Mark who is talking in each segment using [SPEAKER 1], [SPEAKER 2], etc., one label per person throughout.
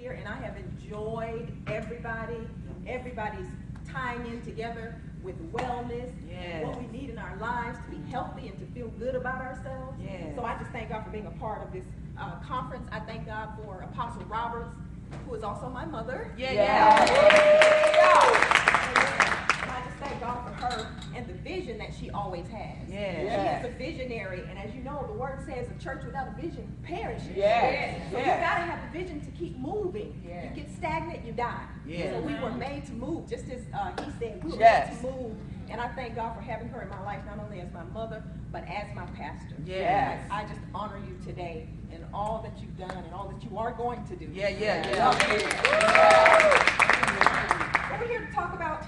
[SPEAKER 1] here, and I have enjoyed everybody's tying in together with wellness, what we need in our lives to be healthy and to feel good about ourselves. So I just thank God for being a part of this conference. I thank God for Apostle Roberts, who is also my mother. And I just thank God for her and the vision that she always has. She is a visionary, and as you know, the word says a church without a vision perishes. So you gotta have a vision to keep moving. You get stagnant, you die. So we were made to move, just as he said, we were made to move. And I thank God for having her in my life, not only as my mother, but as my pastor. I just honor you today in all that you've done and all that you are going to do. We're here to talk about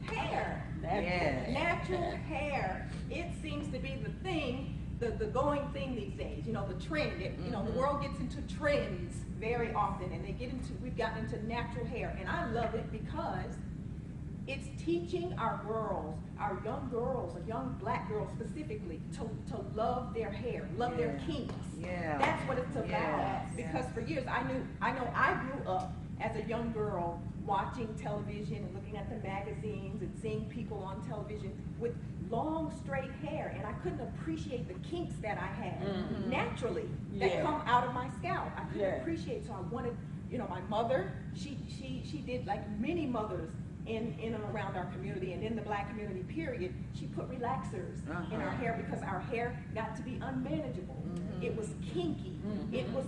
[SPEAKER 1] hair. Natural hair. It seems to be the thing, the going thing these days. You know, the trend. You know, the world gets into trends very often, and we've gotten into natural hair, and I love it because it's teaching our girls, our young girls, or young black girls specifically, to love their hair, love their kinks. That's what it's about. Because for years I know I grew up as a young girl watching television and looking at the magazines and seeing people on television with long straight hair, and I couldn't appreciate the kinks that I had naturally that come out of my scalp. I couldn't appreciate, so I wanted, you know, my mother, she did like many mothers in and around our community and in the black community period, she put relaxers in our hair because our hair got to be unmanageable. It was kinky. It was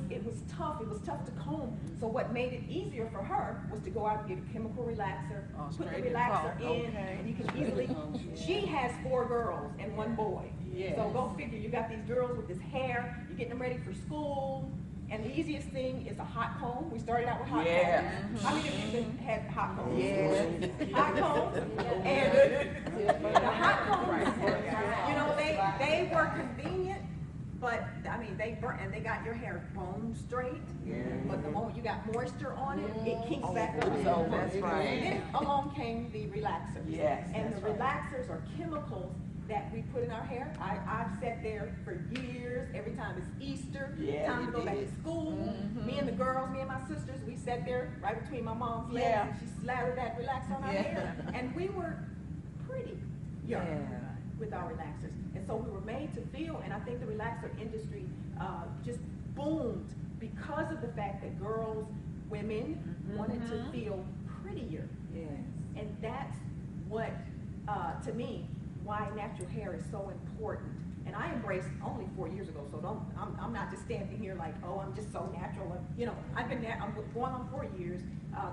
[SPEAKER 1] tough. It was tough to comb. So what made it easier for her was to go out and get a chemical relaxer, put the relaxer in, and you can easily. She has 4 girls and 1 boy. So go figure. You got these girls with this hair. You're getting them ready for school. And the easiest thing is a hot comb. We started out with hot combs. How many of you had hot combs? Hot combs. And the hot combs, you know, they were convenient, but I mean, they burnt, and they got your hair bone straight. But the moment you got moisture on it, it kinks back up.
[SPEAKER 2] So that's right.
[SPEAKER 1] And then along came the relaxers. And the relaxers are chemicals that we put in our hair. I've sat there for years. Every time it's Easter, time to go back to school. Me and the girls, me and my sisters, we sat there right between my mom's legs, and she slathered that relaxer on our hair, and we were pretty young with our relaxers. And so we were made to feel, and I think the relaxer industry just boomed because of the fact that girls, women wanted to feel prettier. And that's what, to me, why natural hair is so important. And I embraced only 4 years ago, so I'm not just standing here like, oh, I'm just so natural. You know, I'm going on 4 years.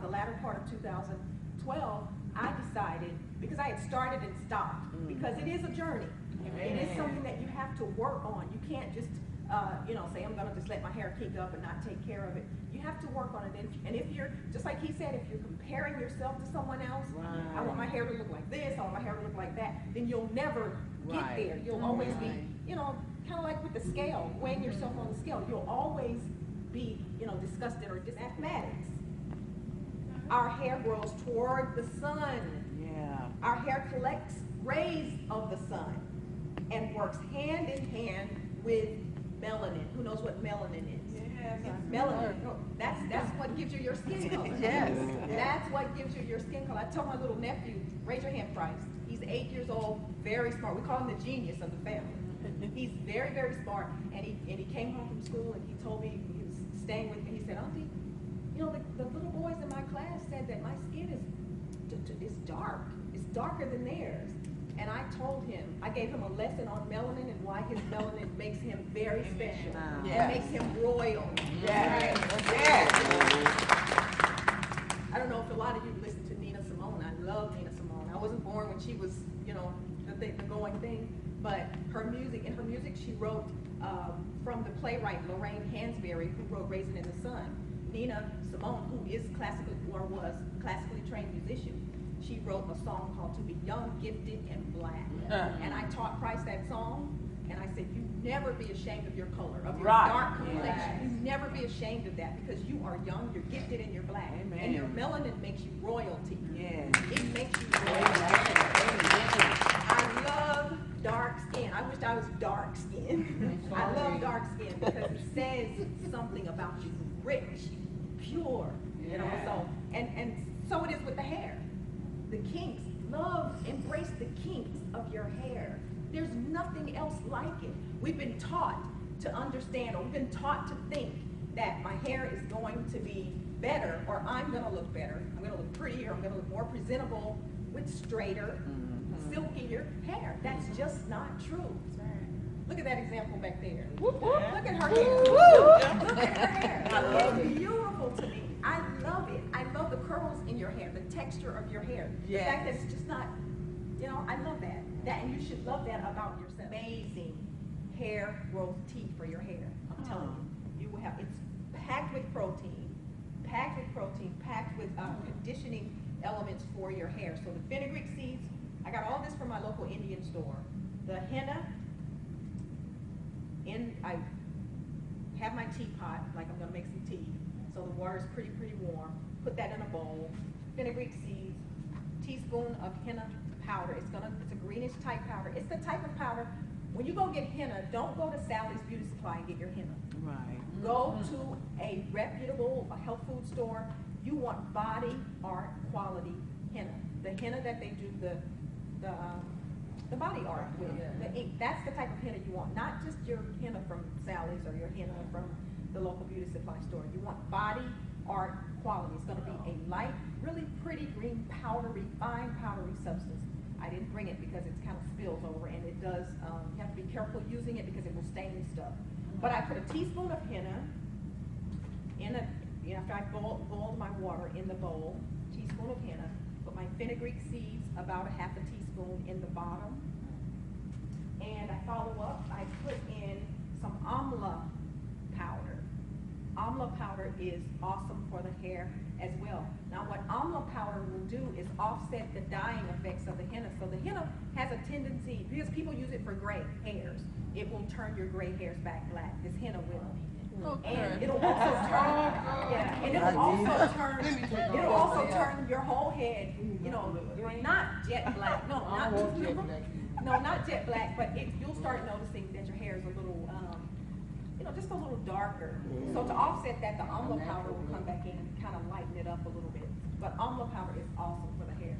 [SPEAKER 1] The latter part of 2012, I decided, because I had started and stopped, because it is a journey. It is something that you have to work on. You can't just, you know, say, I'm going to just let my hair kink up and not take care of it. You have to work on it. And if you're, just like he said, if you're comparing yourself to someone else, I want my hair to look like this, I want my hair to look like that, then you'll never get there. You'll always be, you know, kind of like with the scale, weighing yourself on the scale. You'll always be, you know, disgusted or mathematics. Our hair grows toward the sun. Our hair collects rays of the sun and works hand in hand with melanin. Who knows what melanin is? Melanin. That's what gives you your skin color. That's what gives you your skin color. I told my little nephew, raise your hand, Price. He's 8 years old, very smart. We call him the genius of the family. He's very, very smart. And he came home from school and he told me, he was staying with me. He said, Auntie, you know, the little boys in my class said that my skin is dark. It's darker than theirs. And I told him, I gave him a lesson on melanin and why his melanin makes him very special. It makes him royal. I don't know if a lot of you listen to Nina Simone. I love Nina Simone. I wasn't born when she was, you know, the going thing. But her music, she wrote from the playwright Lorraine Hansberry, who wrote Raisin in the Sun. Nina Simone, who is was classically trained musician, she wrote a song called To Be Young, Gifted, and Black. And I taught Price that song, and I said, you never be ashamed of your color, of your dark complexion. You never be ashamed of that, because you are young, you're gifted, and you're black. And your melanin makes you royalty. It makes you royalty. I love dark skin. I wish I was dark skin. I love dark skin because it says something about you. Rich, pure. pure, you know, so it is with the hair. The kinks, embrace the kinks of your hair. There's nothing else like it. We've been taught to understand, or we've been taught to think that my hair is going to be better, or I'm gonna look better, I'm gonna look prettier, I'm gonna look more presentable with straighter, silkier hair. That's just not true. Look at that example back there. Look at her hair. Look at her hair. It's beautiful to me. I love it. I love the curls in your hair, the texture of your hair. The fact that it's just not, you know, I love that. And you should love that about yourself. Amazing hair growth tea for your hair. I'm telling you. You will have, it's packed with protein, packed with conditioning elements for your hair. So the fenugreek seeds, I got all this from my local Indian store. The henna, I have my teapot, like I'm gonna make some tea. So the water is pretty warm. Put that in a bowl. Fenugreek seeds, teaspoon of henna powder. It's a greenish type powder. It's the type of powder, when you go get henna, don't go to Sally's Beauty Supply and get your henna. Right. Go to a reputable health food store. You want body art quality henna. The henna that they do the body art with, the ink. That's the type of henna you want. Not just your henna from Sally's or your henna from the local beauty supply store. You want body art quality. It's going to be a light, really pretty green, powdery, fine powdery substance. I didn't bring it because it kind of spills over, and it does, you have to be careful using it because it will stain stuff. But I put a teaspoon of henna after I boiled my water in the bowl, teaspoon of henna, put my fenugreek seeds, about a half a teaspoon in the bottom. And I follow up, I put in some amla powder. Amla powder is awesome for the hair as well. Now what amla powder will do is offset the dyeing effects of the henna. So the henna has a tendency, because people use it for gray hairs, it will turn your gray hairs back black. This henna will. Okay. And it'll also turn, it'll also turn your whole head, you know, not jet black, not jet black, but you'll start noticing that your hair is a little, you know, just a little darker. So to offset that, the amla powder will come back in and kind of lighten it up a little bit. But amla powder is awesome for the hair.